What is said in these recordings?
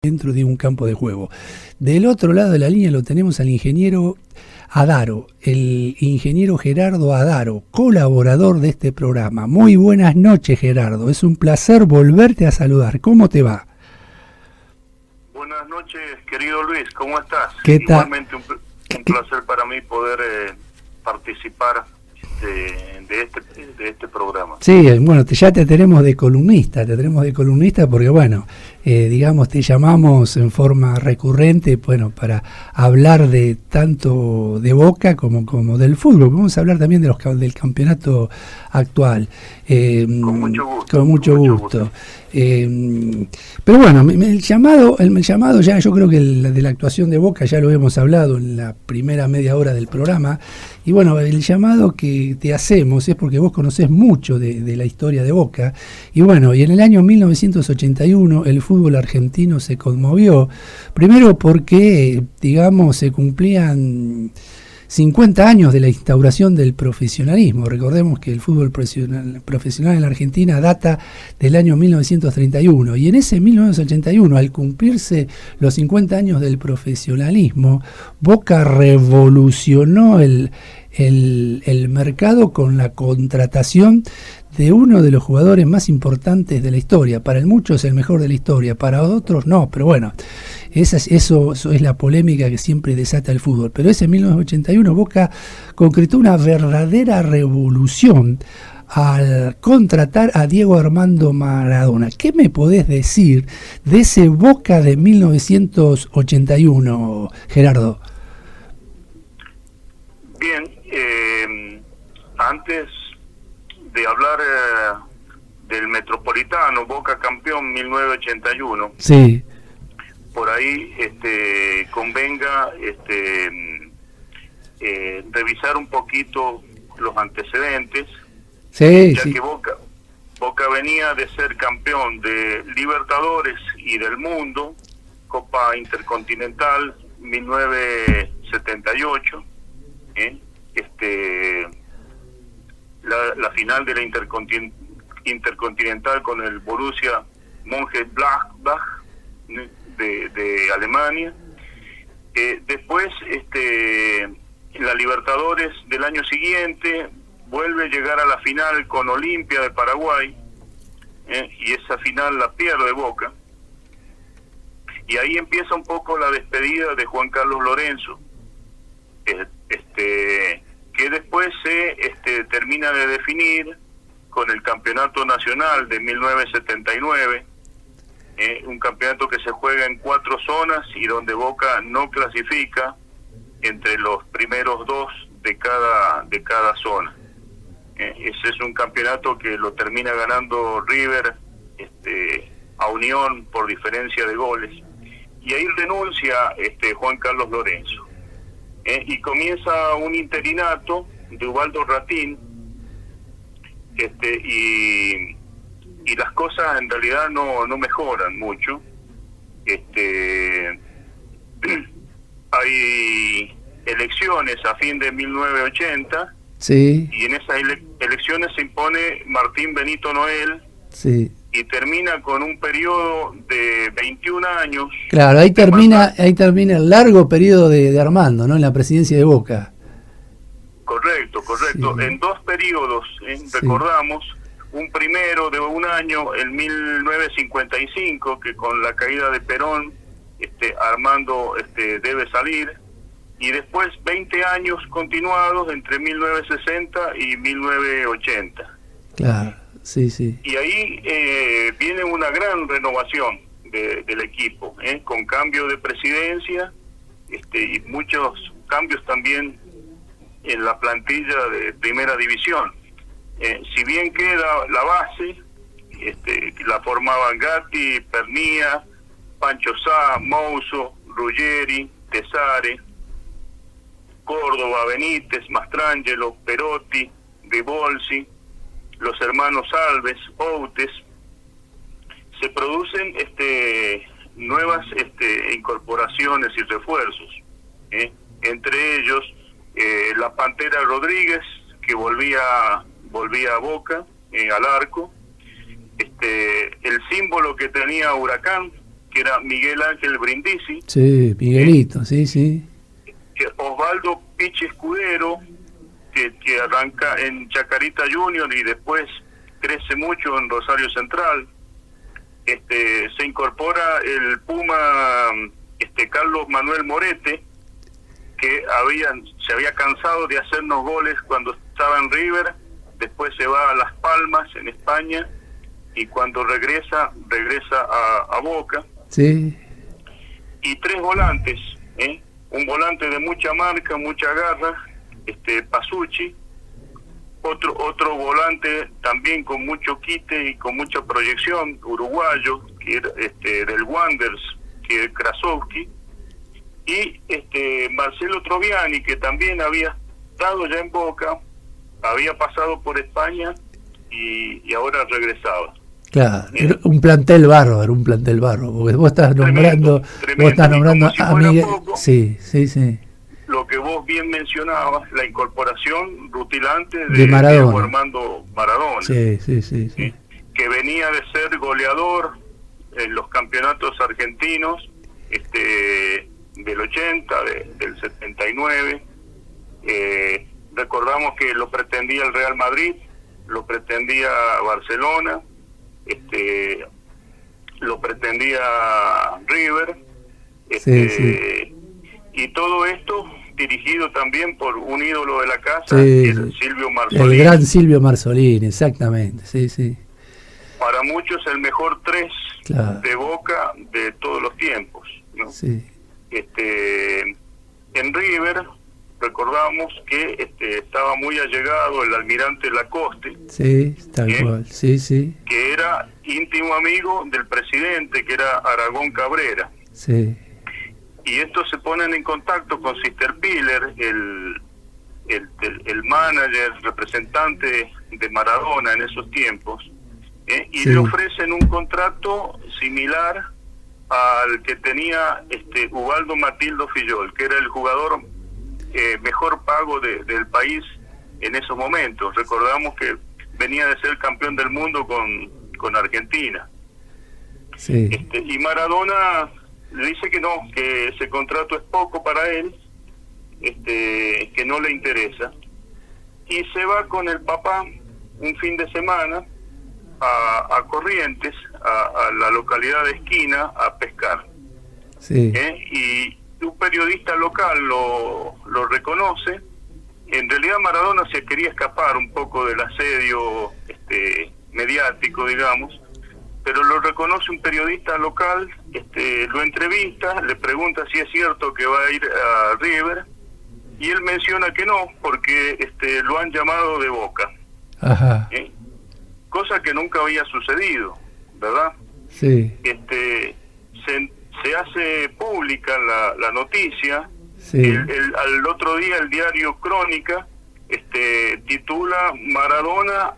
dentro de un campo de juego. Del otro lado de la línea lo tenemos al ingeniero Adaro, el ingeniero Gerardo Adaro, colaborador de este programa. Muy buenas noches, Gerardo. Es un placer volverte a saludar. ¿Cómo te va? Buenas noches, querido Luis. ¿Cómo estás? ¿Qué tal? Igualmente un placer para mí poder participar de este programa. Sí, bueno, ya te tenemos de columnista, porque bueno, digamos, te llamamos en forma recurrente, bueno, para hablar de tanto de Boca como del fútbol. Vamos a hablar también de del campeonato actual. Con mucho gusto. Con mucho gusto. Pero bueno, el llamado ya, yo creo que de la actuación de Boca ya lo hemos hablado en la primera media hora del programa. Y bueno, el llamado que te hacemos es porque vos conocés mucho de la historia de Boca. Y bueno, y en el año 1981 el fútbol argentino se conmovió. Primero porque, digamos, se cumplían 50 años de la instauración del profesionalismo. Recordemos que el fútbol profesional en la Argentina data del año 1931. Y en ese 1981, al cumplirse los 50 años del profesionalismo, Boca revolucionó el mercado con la contratación de uno de los jugadores más importantes de la historia. Para muchos el mejor de la historia, para otros no, pero bueno, eso es la polémica que siempre desata el fútbol. Pero ese 1981 Boca concretó una verdadera revolución al contratar a Diego Armando Maradona. ¿Qué me podés decir de ese Boca de 1981, Gerardo? Bien, antes de hablar del Metropolitano, Boca campeón 1981, sí, por ahí convenga revisar un poquito los antecedentes, sí, ya sí. que Boca venía de ser campeón de Libertadores y del Mundo, Copa Intercontinental 1978, la final de la Intercontinental con el Borussia Mönchengladbach de Alemania. Después, en la Libertadores del año siguiente, vuelve a llegar a la final con Olimpia de Paraguay, y esa final la pierde Boca. Y ahí empieza un poco la despedida de Juan Carlos Lorenzo, que después se termina de definir con el Campeonato Nacional de 1979, un campeonato que se juega en 4 zonas y donde Boca no clasifica entre los primeros 2 de cada zona. Ese es un campeonato que lo termina ganando River a Unión por diferencia de goles, y ahí renuncia Juan Carlos Lorenzo. Y comienza un interinato de Ubaldo Ratín, y las cosas en realidad no mejoran mucho. Hay elecciones a fin de 1980, Sí. y en esas elecciones se impone Martín Benito Noel, Sí. y termina con un periodo de 21 años. Claro, ahí termina el largo periodo de Armando, ¿no? En la presidencia de Boca. Correcto. Sí. En 2 periodos, Sí. recordamos, un primero de un año en 1955, que con la caída de Perón, Armando debe salir, y después 20 años continuados entre 1960 y 1980. Claro, sí, sí. Y ahí viene una gran renovación del equipo, con cambio de presidencia, y muchos cambios también en la plantilla de primera división. Si bien queda la base, la formaban Gatti, Pernía, Pancho Sá, Mouso, Ruggeri, Tesare, Córdoba, Benítez, Mastrangelo, Perotti, De Bolsi, los hermanos Alves, Outes. Se producen nuevas incorporaciones y refuerzos, entre ellos la Pantera Rodríguez, que volvía a Boca al arco, el símbolo que tenía Huracán, que era Miguel Ángel Brindisi. Sí, Miguelito, sí, sí. Osvaldo Pichi Escudero, que arranca en Chacarita Junior y después crece mucho en Rosario Central. Se incorpora el Puma Carlos Manuel Morete, que se había cansado de hacernos goles cuando estaba en River, después se va a Las Palmas en España y cuando regresa a Boca. Sí. Y 3 volantes, un volante de mucha marca, mucha garra, Pasucci, otro volante también con mucho quite y con mucha proyección, uruguayo, que era del Wanderers, que es Krasowski, y Marcelo Troviani, que también había estado ya en Boca, había pasado por España y ahora regresaba. Claro, un plantel bárbaro, porque vos estás nombrando, tremendo. A Miguel. Sí, sí, sí. Lo que vos bien mencionabas, la incorporación rutilante de Maradona. Diego Armando Maradona. Sí, sí, sí, sí. Que venía de ser goleador en los campeonatos argentinos del 80, del 79. Recordamos que lo pretendía el Real Madrid, lo pretendía Barcelona, lo pretendía River, sí. Y todo esto dirigido también por un ídolo de la casa, sí, Silvio Marzolini. El gran Silvio Marzolini, exactamente, sí, sí. Para muchos el mejor 3 claro. de Boca de todos los tiempos, ¿no? Sí. En River recordamos que estaba muy allegado el almirante Lacoste. Sí, tal cual, sí, sí. Que era íntimo amigo del presidente, que era Aragón Cabrera. Sí. Y estos se ponen en contacto con Sister Piller, el manager, representante de Maradona en esos tiempos, y sí. le ofrecen un contrato similar al que tenía Ubaldo Matildo Fillol, que era el jugador mejor pago del país en esos momentos. Recordamos que venía de ser campeón del mundo con Argentina. Sí. Y Maradona le dice que no, que ese contrato es poco para él, que no le interesa, y se va con el papá un fin de semana a Corrientes, a la localidad de Esquina, a pescar. Sí. Y un periodista local lo reconoce. En realidad Maradona se quería escapar un poco del asedio mediático, digamos, pero lo reconoce un periodista local, lo entrevista, le pregunta si es cierto que va a ir a River, y él menciona que no, porque lo han llamado de Boca. Ajá. Cosa que nunca había sucedido, ¿verdad? Sí. Se hace pública la noticia. Sí. Al otro día el diario Crónica titula Maradona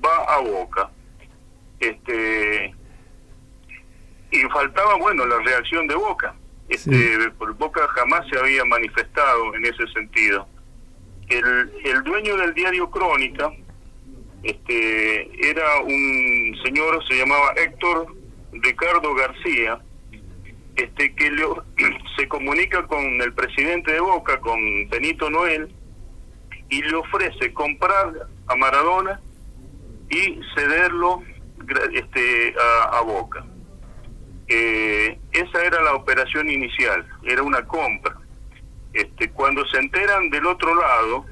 va a Boca. Y faltaba, la reacción de Boca. Sí. Por Boca jamás se había manifestado en ese sentido. El dueño del diario Crónica era un señor, se llamaba Héctor Ricardo García, que se comunica con el presidente de Boca, con Benito Noel, y le ofrece comprar a Maradona y cederlo a Boca. Esa era la operación inicial, era una compra. Cuando se enteran del otro lado,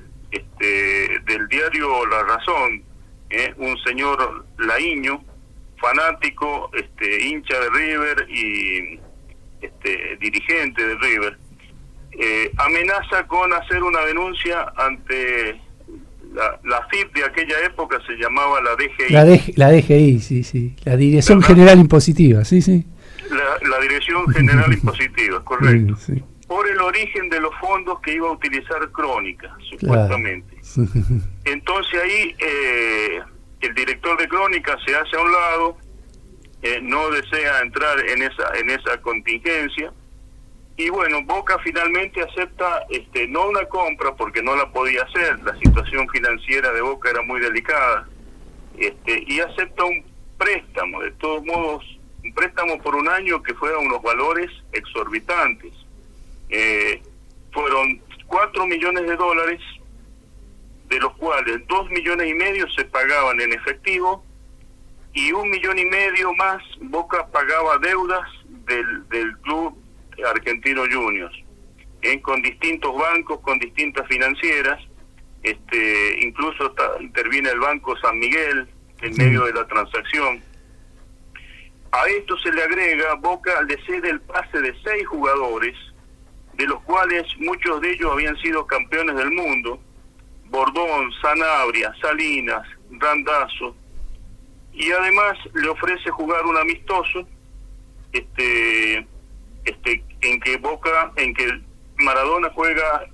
del diario La Razón, un señor Laíño, fanático, hincha de River y dirigente de River, amenaza con hacer una denuncia ante la FIP de aquella época, se llamaba la DGI. La DGI, sí, sí, la Dirección General Impositiva, sí, sí. La Dirección General Impositiva, correcto. Sí. Por el origen de los fondos que iba a utilizar Crónica, supuestamente. Claro. Entonces ahí el director de Crónica se hace a un lado, no desea entrar en esa contingencia, y Boca finalmente acepta no una compra, porque no la podía hacer, la situación financiera de Boca era muy delicada, y acepta un préstamo. De todos modos, un préstamo por un año que fue a unos valores exorbitantes. Fueron $4 millones, de los cuales 2,5 millones se pagaban en efectivo, y 1,5 millones más Boca pagaba deudas del club Argentino Juniors, con distintos bancos, con distintas financieras. Incluso interviene el Banco San Miguel en medio de la transacción. A esto se le agrega, Boca le cede el pase de 6 jugadores, de los cuales muchos de ellos habían sido campeones del mundo: Bordón, Sanabria, Salinas, Randazzo, y además le ofrece jugar un amistoso en que Maradona juega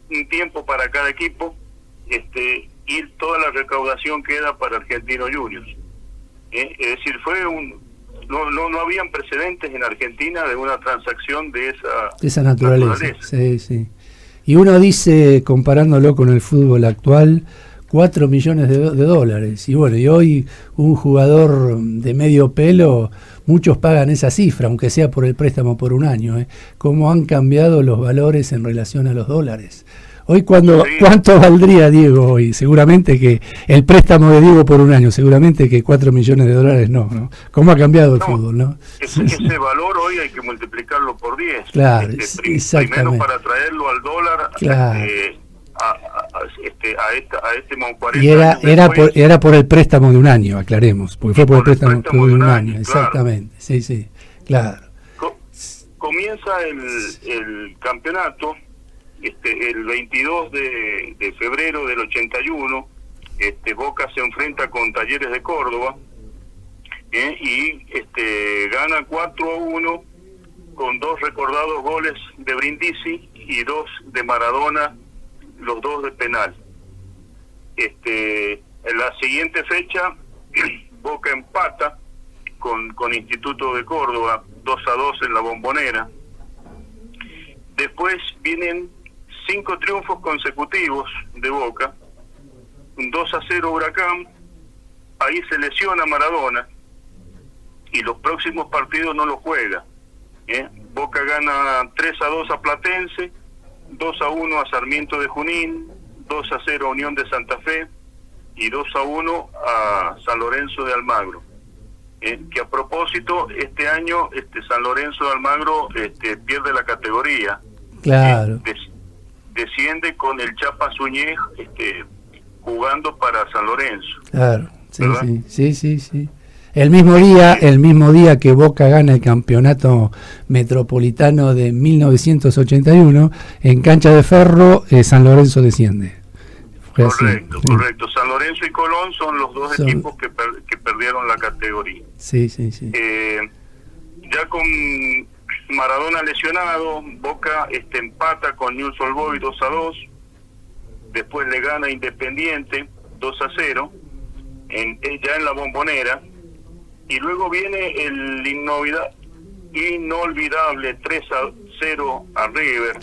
un tiempo para cada equipo, y toda la recaudación queda para Argentino Juniors. Es decir, no habían precedentes en Argentina de una transacción de esa naturaleza. Sí, sí. Y uno dice, comparándolo con el fútbol actual, 4 millones de dólares. Y bueno, y hoy un jugador de medio pelo, muchos pagan esa cifra, aunque sea por el préstamo por un año. ¿Cómo han cambiado los valores en relación a los dólares? Hoy, ¿cuánto valdría Diego hoy? Seguramente que el préstamo de Diego por un año, seguramente que 4 millones de dólares no. ¿Cómo ha cambiado el fútbol, no? Ese valor hoy hay que multiplicarlo por 10. Claro, exactamente. Primero para traerlo al dólar, claro. a este Moncuarenta. Y era por el préstamo de un año, aclaremos, porque fue por el préstamo de un año, claro. Exactamente, sí, claro. Comienza el campeonato el 22 de febrero del 81. Boca se enfrenta con Talleres de Córdoba, y gana 4-1 con 2 recordados goles de Brindisi y 2 de Maradona, los 2 de penal. En la siguiente fecha Boca empata con Instituto de Córdoba 2-2 en la Bombonera. Después vienen 5 triunfos consecutivos de Boca, un 2-0 Huracán. Ahí se lesiona Maradona y los próximos partidos no los juega. Boca gana 3-2 a Platense, 2-1 a Sarmiento de Junín, 2-0 a Unión de Santa Fe y 2-1 a San Lorenzo de Almagro. Que a propósito, este año San Lorenzo de Almagro pierde la categoría. Claro. Desciende con el Chapa Suñé jugando para San Lorenzo. Claro, sí. El mismo día que Boca gana el campeonato metropolitano de 1981, en cancha de Ferro, San Lorenzo desciende. Correcto. San Lorenzo y Colón son los dos equipos que perdieron la categoría. Sí. Ya con Maradona lesionado, Boca empata con Newell's Old Boys 2-2. Después le gana Independiente 2-0 ya en la Bombonera, y luego viene el inolvidable 3-0 a River,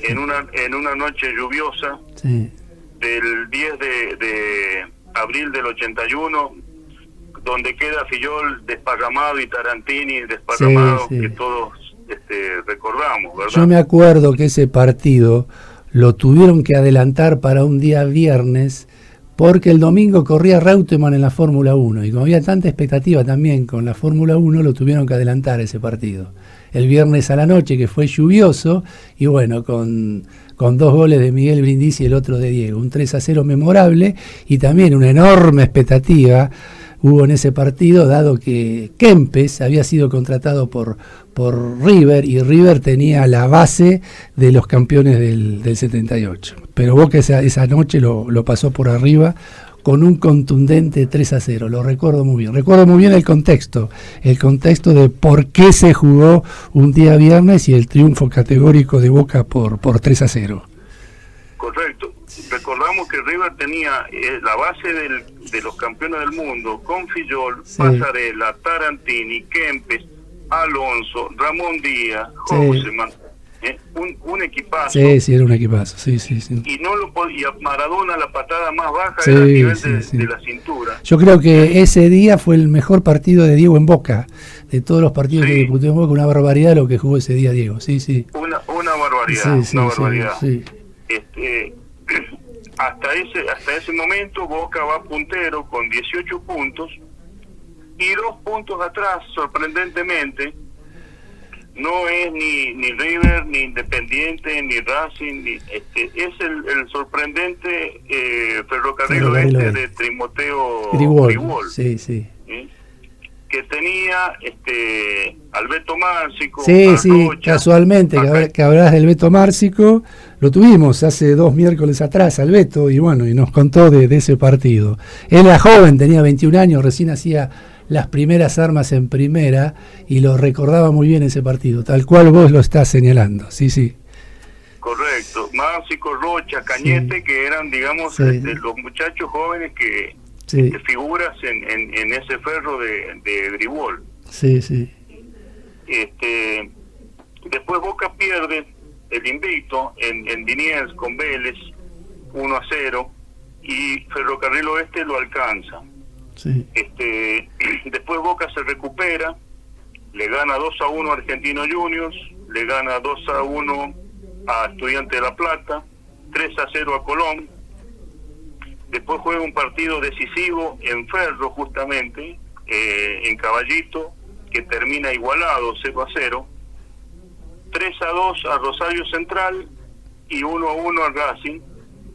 en una noche lluviosa del 10 de abril del 81, donde queda Fillol desparramado y Tarantini desparramado, que todos recordamos, ¿verdad? Yo me acuerdo que ese partido lo tuvieron que adelantar para un día viernes, porque el domingo corría Reutemann en la Fórmula 1, y como había tanta expectativa también con la Fórmula 1, lo tuvieron que adelantar ese partido. El viernes a la noche, que fue lluvioso, y bueno, con 2 goles de Miguel Brindisi y el otro de Diego, un 3-0 memorable, y también una enorme expectativa hubo en ese partido, dado que Kempes había sido contratado por River, y River tenía la base de los campeones del 78. Pero Boca esa noche lo pasó por arriba con un contundente 3-0. Lo recuerdo muy bien. Recuerdo muy bien el contexto de por qué se jugó un día viernes y el triunfo categórico de Boca por 3-0. Correcto. Recordamos que River tenía la base de los campeones del mundo, con Fillol, Pasarela, Tarantini, Kempes, Alonso, Ramón Díaz, Houseman. Un equipazo. Sí, era un equipazo, sí. Y no lo podía, Maradona la patada más baja Sí, era a nivel sí. de la cintura. Yo creo que ese día fue el mejor partido de Diego en Boca, de todos los partidos que disputó en Boca, una barbaridad lo que jugó ese día Diego, sí. Una barbaridad, Sí. Hasta ese momento Boca va puntero con 18 puntos y 2 puntos atrás, sorprendentemente, no es ni River, ni Independiente, ni Racing, es el sorprendente Ferrocarril Oeste de Timoteo Gribol. Sí. Que tenía al Beto Márcico. Sí, casualmente, que hablas del Beto Márcico, lo tuvimos hace 2 miércoles atrás al Beto, y bueno, y nos contó de ese partido. Él era joven, tenía 21 años, recién hacía las primeras armas en primera, y lo recordaba muy bien ese partido, tal cual vos lo estás señalando, sí. Correcto, Márcico, Rocha, Cañete, que eran, digamos, los muchachos jóvenes que figuras en ese ferro de Gribol. Sí. Después Boca pierde el invicto en Liniers con Vélez 1-0 y Ferrocarril Oeste lo alcanza. Sí. Después Boca se recupera, le gana 2-1 a Argentino Juniors, le gana 2-1 a Estudiantes de La Plata, 3-0 a Colón. Después juega un partido decisivo en Ferro, justamente, en Caballito, que termina igualado 0-0, 3-2 a Rosario Central y 1-1 al Racing,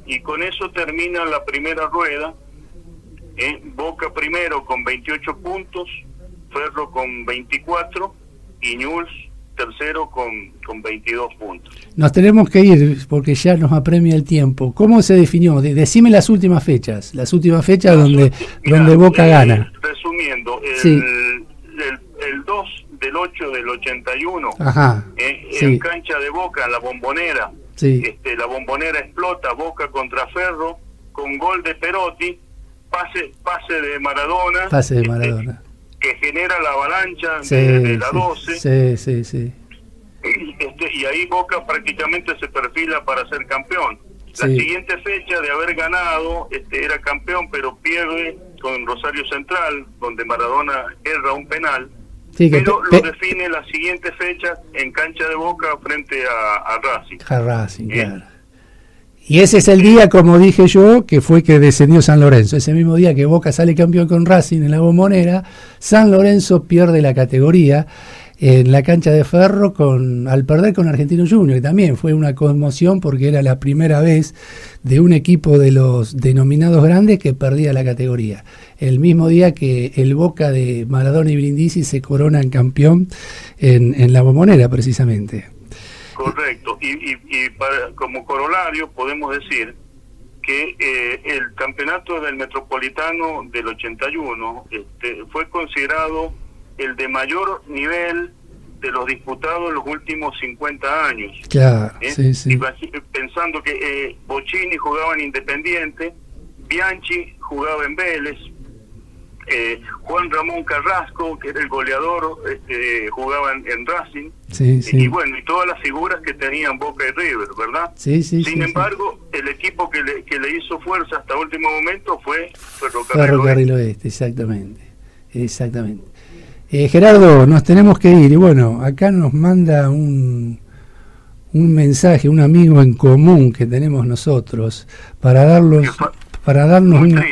y con eso termina la primera rueda. Boca primero con 28 puntos, Ferro con 24 y Newell's tercero con 22 puntos. Nos tenemos que ir porque ya nos apremia el tiempo. ¿Cómo se definió? Decime las últimas fechas donde Boca gana. Resumiendo, el 2 del 8 del 81, en cancha de Boca, en la Bombonera, la Bombonera explota, Boca contra Ferro, con gol de Perotti, pase de Maradona, que genera la avalancha de la 12. Sí. Y ahí Boca prácticamente se perfila para ser campeón. La siguiente fecha de haber ganado, era campeón, pero pierde con Rosario Central, donde Maradona erra un penal. Pero lo define la siguiente fecha en cancha de Boca frente a Racing. Claro. Y ese es el día, como dije yo, que fue que descendió San Lorenzo. Ese mismo día que Boca sale campeón con Racing en la Bombonera, San Lorenzo pierde la categoría en la cancha de Ferro al perder con Argentino Junior, que también fue una conmoción porque era la primera vez de un equipo de los denominados grandes que perdía la categoría. El mismo día que el Boca de Maradona y Brindisi se coronan campeón en la Bombonera, precisamente. Correcto, y como corolario podemos decir que el campeonato del Metropolitano del 81 fue considerado el de mayor nivel de los disputados en los últimos 50 años. Claro, sí. Pensando que Bocchini jugaba en Independiente, Bianchi jugaba en Vélez, Juan Ramón Carrasco, que era el goleador, jugaba en Racing, y bueno, y todas las figuras que tenían Boca y River, ¿verdad? Sin embargo, el equipo que le hizo fuerza hasta último momento fue Ferrocarril Oeste, exactamente. Gerardo, nos tenemos que ir, y bueno, acá nos manda un mensaje, un amigo en común que tenemos nosotros, para darnos una...